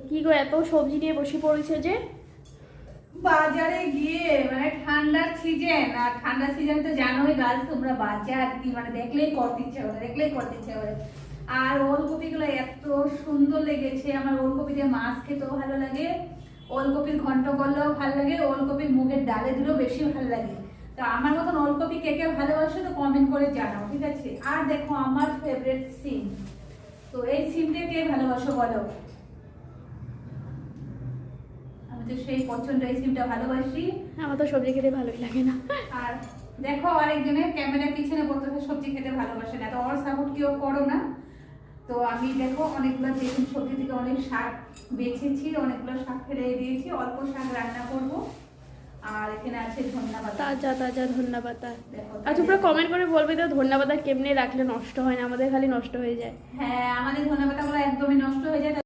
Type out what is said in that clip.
কি গো এত সবজি নিয়ে বসে পড়েছে যে? বাজারে গিয়ে মানে ঠান্ডার সিজন, আর ঠান্ডার সিজন তো জানোই গাছ তোমরা, বাজার কি মানে দেখলেই করতে ইচ্ছে করে, দেখলেই করতে ইচ্ছে করে। আর ওলকপি গুলো এত সুন্দর লেগেছে আমার, ওলকপি দিয়ে মাছ খেতেও ভালো লাগে, ওলকপির ঘন্ট করলেও ভালো লাগে, ওলকপির মুগের ডালে দিলেও বেশি ভালো লাগে। তো আমার মতন ওলকপি কে কে ভালোবাসো তো কমেন্ট করে জানাও, ঠিক আছে? আর দেখো আমার ফেভারিট সিম, তো এই সিমটা কে ভালোবাসো বলো? আমি তো সেই পছন্দ, এই সিমটা ভালোবাসি। আমার তো সবজি খেতে ভালোই লাগে না। আর দেখো আরেকজনের ক্যামেরার পিছনে বলতেছে সবজি খেতে ভালোবাসে না, তো ওর সাপোর্ট কেউ করো না। তো আমি দেখো অনেকগুলো বেগুন সবজি থেকে অনেক শাক বেছেছি, অনেকগুলো শাক ফেলে দিয়েছি, অল্প শাক রান্না করব। আর এখানে আছে ধন্যবাদ, তাজা তাজা ধন্যবাদ। দেখো আর তোমরা কমেন্ট করে বলবে তো ধন্যবাদ কেমনে রাখলে নষ্ট হয় না, আমাদের খালি নষ্ট হয়ে যায়। হ্যাঁ আমাদের ধন্যবাদ একদমই নষ্ট হয়ে যায়।